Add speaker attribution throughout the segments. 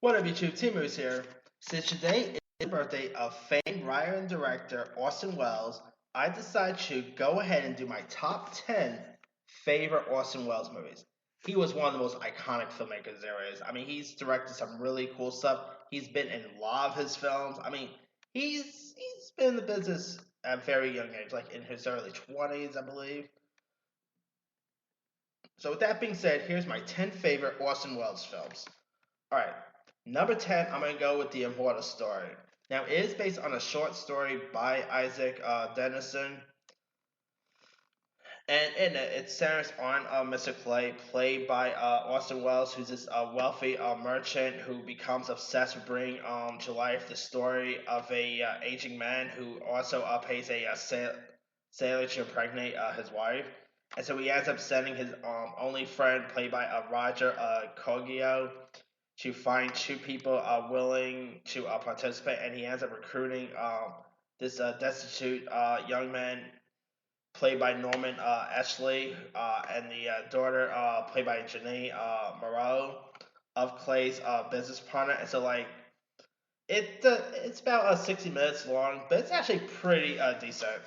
Speaker 1: What up, YouTube? T-Moose here. Since today is the birthday of famed writer and director Orson Welles, I decided to go ahead and do my top 10 favorite Orson Welles movies. He was one of the most iconic filmmakers there is. I mean, he's directed some really cool stuff. He's been in a lot of his films. I mean, he's been in the business at a very young age, like in his early 20s, I believe. So with that being said, here's my 10 favorite Orson Welles films. Alright, number 10, I'm going to go with The Immortal Story. Now, it is based on a short story by Isaac Dennison, and in it, it centers on Mr. Clay, played by Orson Welles, who's this wealthy merchant who becomes obsessed with bringing to life the story of a aging man who also pays a sailor to impregnate his wife. And so he ends up sending his only friend, played by Roger Coggio, to find two people willing to participate, and he ends up recruiting this destitute young man played by Norman Ashley and the daughter played by Janine Moreau of Clay's business partner. And so like it's about 60 minutes long, but it's actually pretty decent.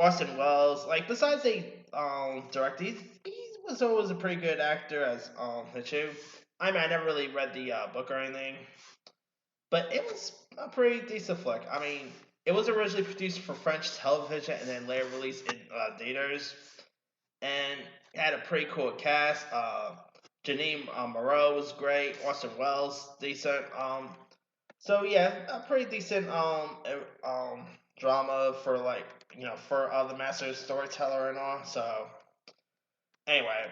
Speaker 1: Orson Welles, like besides the director, he was always a pretty good actor as Hichu. I mean, I never really read the book or anything, but it was a pretty decent flick. I mean, it was originally produced for French television and then later released in theaters, and it had a pretty cool cast. Janine Moreau was great. Orson Welles decent. So yeah, a pretty decent drama for like for the master storyteller and all. So anyway,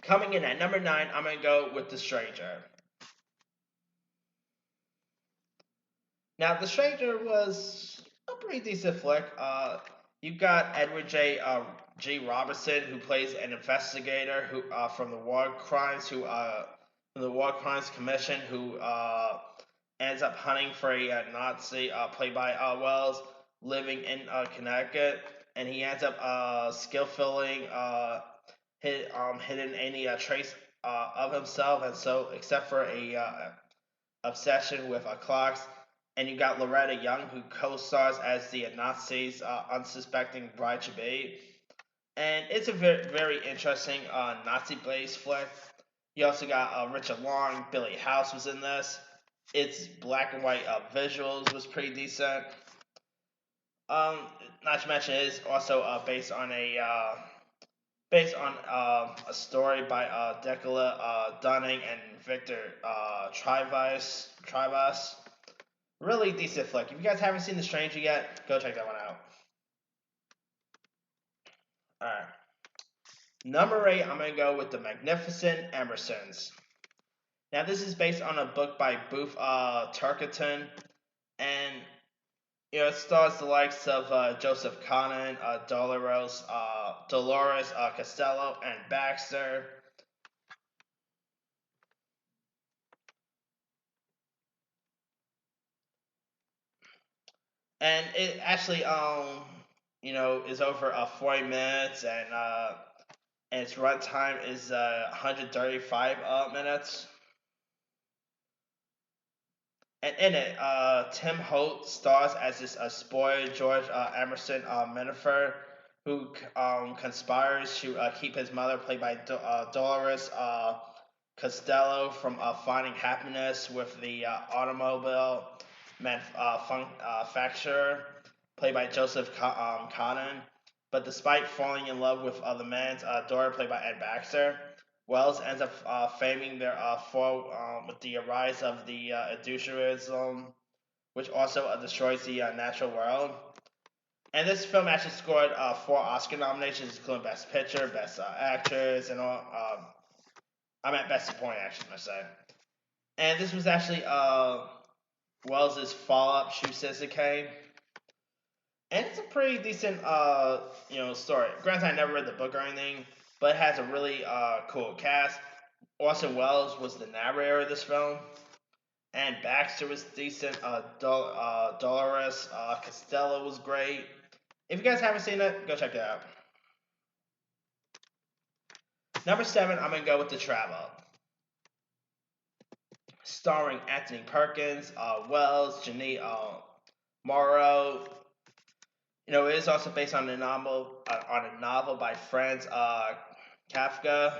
Speaker 1: coming in at number 9, I'm gonna go with The Stranger. Now, The Stranger was a pretty decent flick. You got Edward G. Robertson, who plays an investigator who from the War Crimes, from the War Crimes Commission, who ends up hunting for a Nazi, played by Wells, living in Connecticut, and he ends up skillfully hidden any trace of himself, and so except for a obsession with clocks. And you got Loretta Young, who co-stars as the Nazis' unsuspecting bride to be. And it's a very interesting Nazi-based flick. You also got Richard Long, Billy House was in this. Its black and white visuals was pretty decent. Not to mention, it is also based on a story by Decla Dunning and Victor Trivas. Really decent flick. If you guys haven't seen The Stranger yet, go check that one out. Alright. Number 8, I'm going to go with The Magnificent Emersons. Now, this is based on a book by Booth Turkerton, and it stars the likes of Joseph Conan, Dolores Costello, and Baxter. And it actually is over 40 minutes, and its runtime is 135 minutes. And in it, Tim Holt stars as this spoiled George Emerson Minifer, who conspires to keep his mother, played by Dolores Costello, from finding happiness with the automobile manufacturer, played by Joseph Conan. But despite falling in love with the man's daughter, played by Ed Baxter, Wells ends up faming their fall with the rise of the industrialism, which also destroys the natural world. And this film actually scored 4 Oscar nominations, including Best Picture, Best Actress, and all. I meant Best Supporting Actress, I must say. And this was actually Wells' follow-up, Shoe Scissors Cane. And it's a pretty decent, story. Granted, I never read the book or anything, but it has a really cool cast. Orson Welles was the narrator of this film, and Baxter was decent. Dolores Costello was great. If you guys haven't seen it, go check it out. Number 7, I'm gonna go with The Travel. starring Anthony Perkins, Wells, Janine Morrow. It is also based on a novel by Franz Kafka.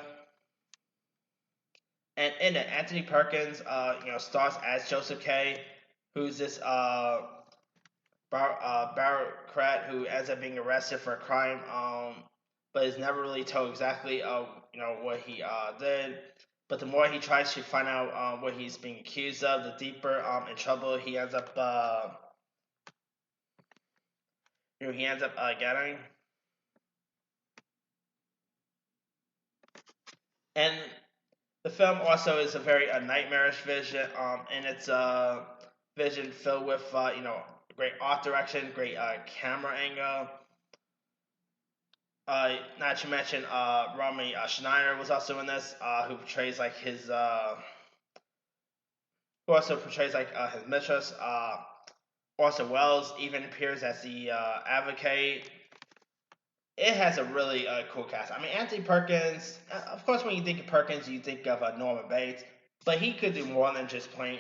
Speaker 1: And in it, Anthony Perkins, stars as Joseph K, who's this bureaucrat who ends up being arrested for a crime, but is never really told exactly, what he did. But the more he tries to find out what he's being accused of, the deeper in trouble he ends up, getting. And the film also is a very nightmarish vision, and it's a vision filled with, great art direction, great camera angle. Not to mention, Romy Schneider was also in this, who portrays like who also portrays like his mistress. Orson Welles even appears as the advocate. It has a really cool cast. I mean, Anthony Perkins. Of course, when you think of Perkins, you think of Norman Bates, but he could do more than just playing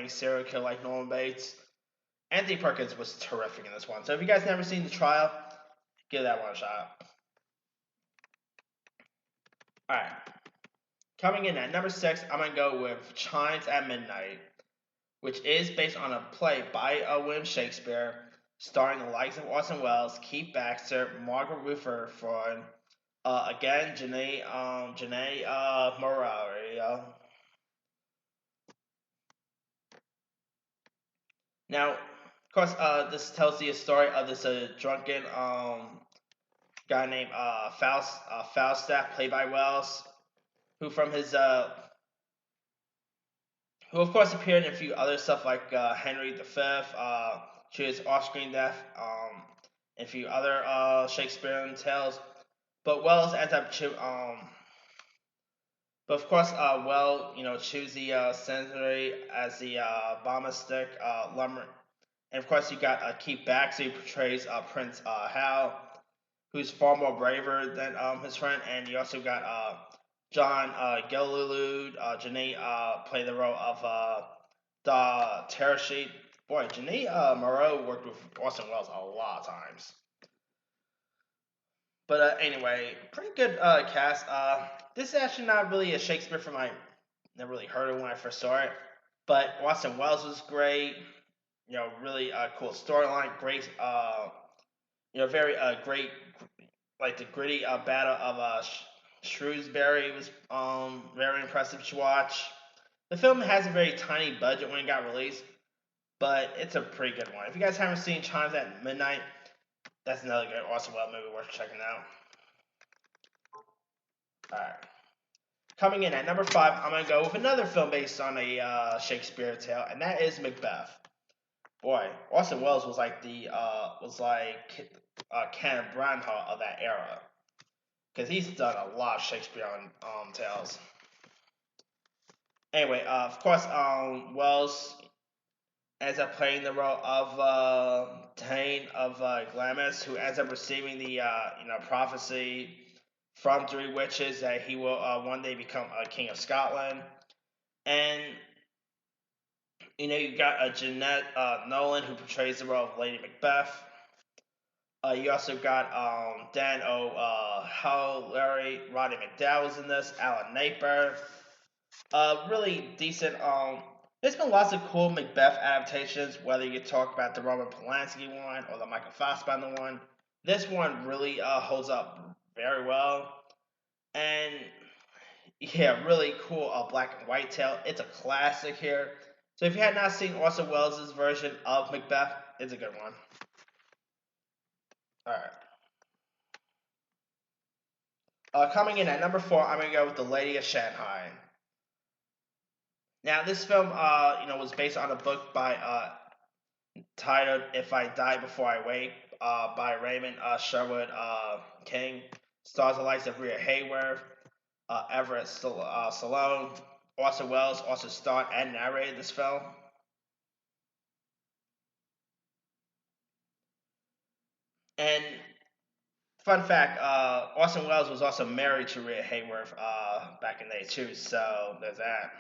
Speaker 1: serial killer like Norman Bates. Anthony Perkins was terrific in this one. So if you guys never seen The Trial, give that one a shot. All right. Coming in at number 6, I'm going to go with Chimes at Midnight, which is based on a play by William Shakespeare, starring the likes of Orson Welles, Keith Baxter, Margaret Rutherford, again, Janae Morari. Now, of course, this tells the story of this drunken guy named Falstaff, played by Wells, who from his who of course appeared in a few other stuff like Henry V, to his off-screen death, and a few other Shakespearean tales. But Wells ends up but of course, choose the Century as the bombastic lumber. And of course, you got Keith Baxter, who portrays Prince Hal, who's far more braver than his friend. And you also got John Gillilood, Janae played the role of the terror sheet. Boy, Janae Moreau worked with Orson Welles a lot of times. But anyway, pretty good cast. This is actually not really a Shakespeare film I never really heard of when I first saw it. But Orson Welles was great. Really cool storyline. Great, very great, like the gritty battle of Shrewsbury was very impressive to watch. The film has a very tiny budget when it got released, but it's a pretty good one. If you guys haven't seen Chimes at Midnight, that's another good Orson Welles movie worth checking out. Alright. Coming in at number 5, I'm going to go with another film based on a Shakespeare tale, and that is Macbeth. Boy, Orson Welles was like Kenneth Branagh of that era, because he's done a lot of Shakespearean tales. Anyway, of course, Welles ends up playing the role of Thane of Glamis, who ends up receiving the prophecy from 3 witches that he will one day become a king of Scotland. And you got Jeanette Nolan, who portrays the role of Lady Macbeth. You also got Dan Larry, Roddy McDowall was in this, Alan Napier. Really decent. There's been lots of cool Macbeth adaptations, whether you talk about the Roman Polanski one or the Michael Fassbender one. This one really holds up very well. And yeah, really cool black and white tale. It's a classic here. So if you had not seen Orson Welles' version of Macbeth, it's a good one. Alright. Coming in at number 4, I'm going to go with The Lady of Shanghai. Now, this film, was based on a book by titled "If I Die Before I Wake" by Raymond Sherwood King. Stars the likes of Rhea Hayworth, Everett Stallone, Orson Welles also starred and narrated this film. And fun fact, Orson Welles was also married to Rhea Hayworth back in the day too, so there's that.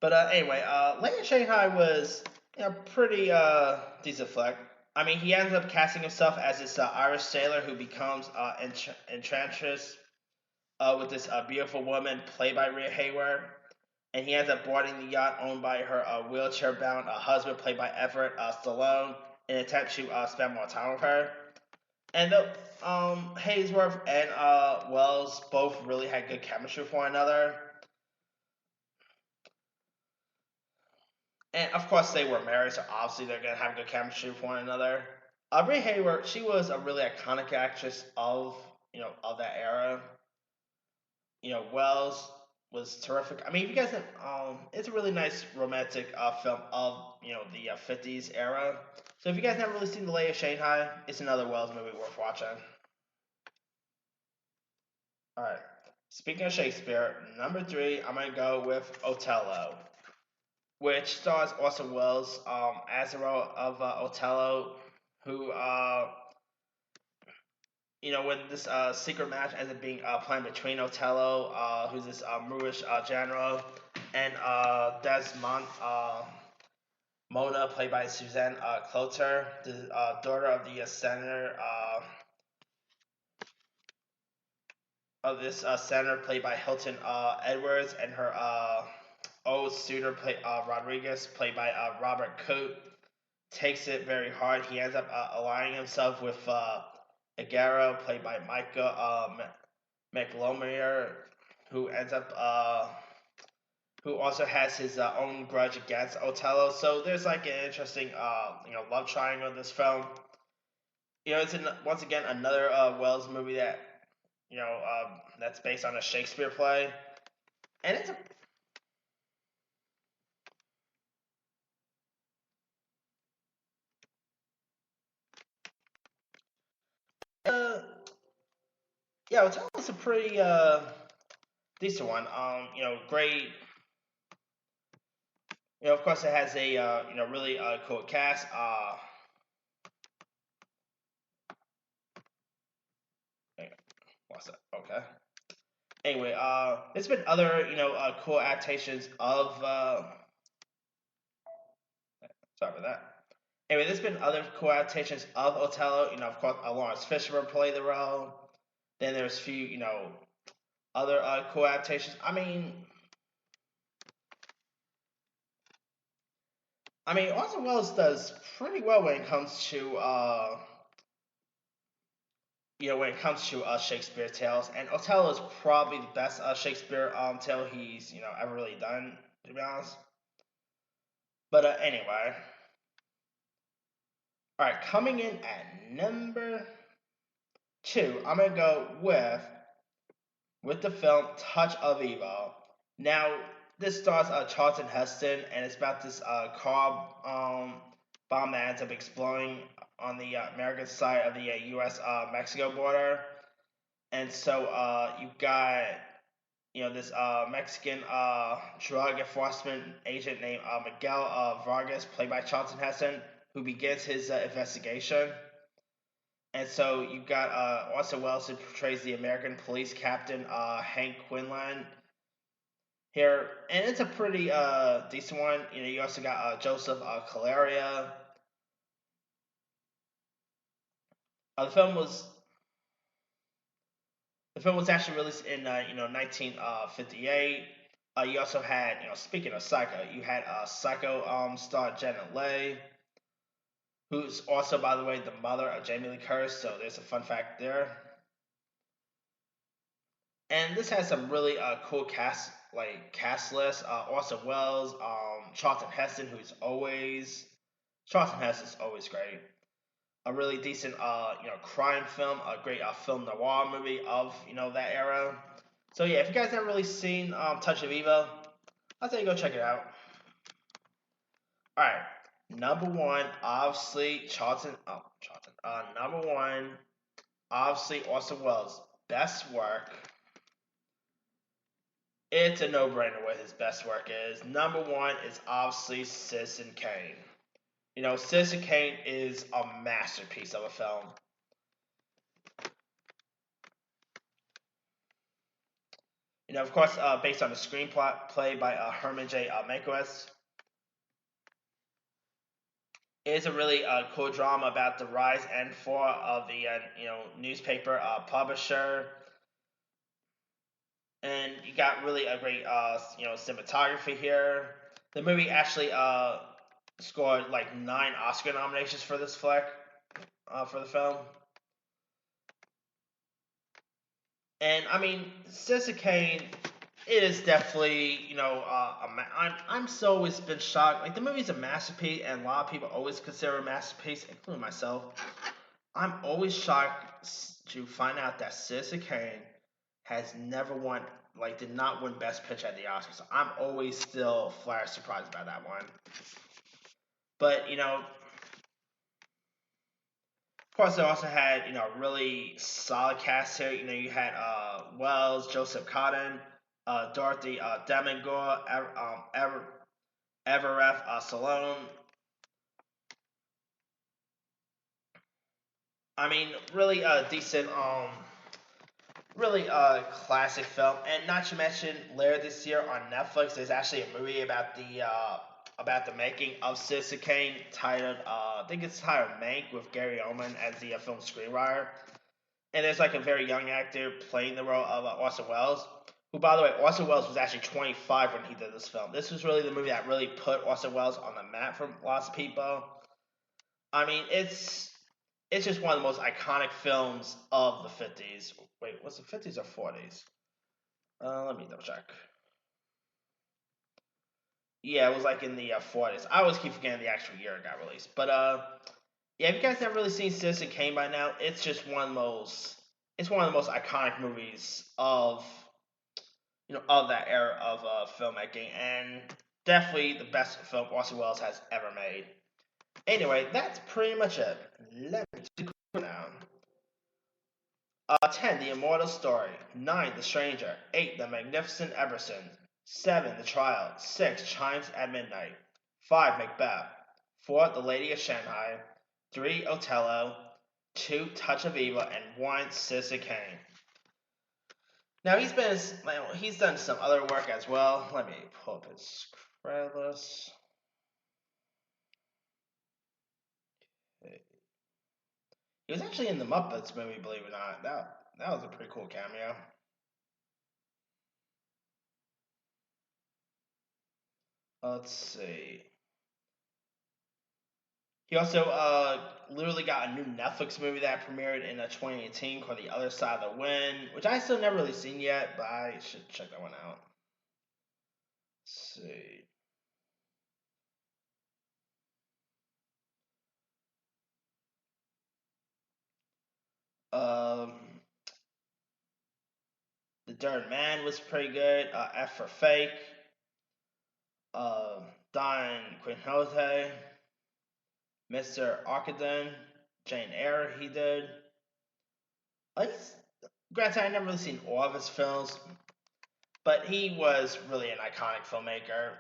Speaker 1: But anyway, Lady of Shanghai was pretty decent flick. I mean, he ends up casting himself as this Irish sailor who becomes enchantress with this beautiful woman played by Rhea Hayward, and he ends up boarding the yacht owned by her wheelchair-bound husband played by Everett Stallone in an attempt to spend more time with her. And Haysworth and Wells both really had good chemistry for one another. And of course, they were married, so obviously they're gonna have good chemistry with one another. Brie Hayward, she was a really iconic actress of of that era. Wells was terrific. I mean, if you guys have, it's a really nice romantic film of the '50s era. So if you guys haven't really seen The Lady of Shanghai, it's another Wells movie worth watching. All right. Speaking of Shakespeare, number three, I'm gonna go with Othello, which stars Orson Welles as the role of Othello, who when this secret match ends up being planned between Othello, who's this Moorish general, and Desmond Mona, played by Suzanne Cloter, the daughter of the senator of this senator, played by Hilton Edwards, and her old suitor, Rodriguez, played by Robert Coate, takes it very hard. He ends up aligning himself with Agaro, played by Micah McLomier, who ends up who also has his own grudge against Othello. So there's like an interesting love triangle in this film. It's once again another Wells movie that that's based on a Shakespeare play, and it's a yeah, Othello's a pretty decent one. Great. Of course, it has a really cool cast. What's that? Okay. Anyway, there's been other cool adaptations of. Sorry about that. Anyway, there's been other cool adaptations of Othello. Of course, Lawrence Fishburne played the role. Then there's a few other cool adaptations. I mean, Orson Welles does pretty well when it comes to Shakespeare tales, and Othello is probably the best Shakespeare tale he's ever really done, to be honest. But anyway, all right, coming in at number two, I'm gonna go with the film Touch of Evil. Now, this stars Charlton Heston, and it's about this car bomb that ends up exploding on the American side of the U.S. Mexico border. And so you've got this Mexican drug enforcement agent named Miguel Vargas, played by Charlton Heston, who begins his investigation. And so you've got Orson Welles, who portrays the American police captain Hank Quinlan here, and it's a pretty decent one. You also got Joseph Calaria. Uh, the film was the film was actually released in 1958. You also had speaking of Psycho, you had Psycho star Janet Leigh, who's also, by the way, the mother of Jamie Lee Curtis. So there's a fun fact there. And this has some really cool cast lists. Orson Welles, Charlton Heston, Charlton Heston's always great. A really decent crime film, a great film noir movie of that era. So yeah, if you guys haven't really seen Touch of Evil, I'll tell you go check it out. All right, number one, obviously Charlton. Number one, obviously Orson Welles' best work. It's a no-brainer what his best work is. Number one is obviously Citizen Kane. Citizen Kane is a masterpiece of a film. Of course, based on the screenplay by Herman J. Mankiewicz. It is a really cool drama about the rise and fall of the newspaper publisher, and you got really a great cinematography here. The movie actually scored like 9 Oscar nominations for this flick for the film. And I mean, Citizen Kane is definitely, I'm so always been shocked. Like the movie's a masterpiece, and a lot of people always consider it a masterpiece, including myself. I'm always shocked to find out that Citizen Kane has never won, like, did not win Best Picture at the Oscars. So I'm always still flat surprised by that one. But of course, they also had really solid cast here. You had Wells, Joseph Cotton, Dorothy Demingore, Everett Salone. I mean, really decent, really classic film. And not to mention, later this year on Netflix, there's actually a movie about the making of Citizen Kane titled, I think it's titled Mank, with Gary Oldman as the film screenwriter. And there's like a very young actor playing the role of Orson Welles. Who, by the way, Orson Welles was actually 25 when he did this film. This was really the movie that really put Orson Welles on the map for lots of people. I mean, it's just one of the most iconic films of the 50s. Wait, was it 50s or 40s? Let me double check. Yeah, it was like in the 40s. I always keep forgetting the actual year it got released. But yeah, if you guys never really seen Citizen Kane by now, it's just it's one of the most iconic movies of of that era of filmmaking, and definitely the best film Orson Welles has ever made. Anyway, that's pretty much it. Let me do it now. 10. The Immortal Story. 9. The Stranger. 8. The Magnificent Emersons. 7. The Trial. 6. Chimes at Midnight. 5. Macbeth. 4. The Lady of Shanghai. 3. Othello. 2. Touch of Evil. And 1. Citizen Kane. Now he's done some other work as well. Let me pull up his credit list. He was actually in the Muppets movie, believe it or not. That was a pretty cool cameo. Let's see. He also literally got a new Netflix movie that premiered in 2018 called The Other Side of the Wind, which I still never really seen yet, but I should check that one out. Let's see. Um, The Dirt Man was pretty good. F for Fake. Uh, Don Quixote. Mr. Arkaden. Jane Eyre, he did. Granted, I never really seen all of his films, but he was really an iconic filmmaker.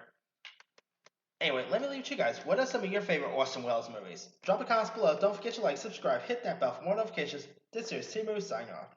Speaker 1: Anyway, let me leave it to you guys. What are some of your favorite Orson Welles movies? Drop a comment below. Don't forget to like, subscribe, hit that bell for more notifications. This is T Movie signing off.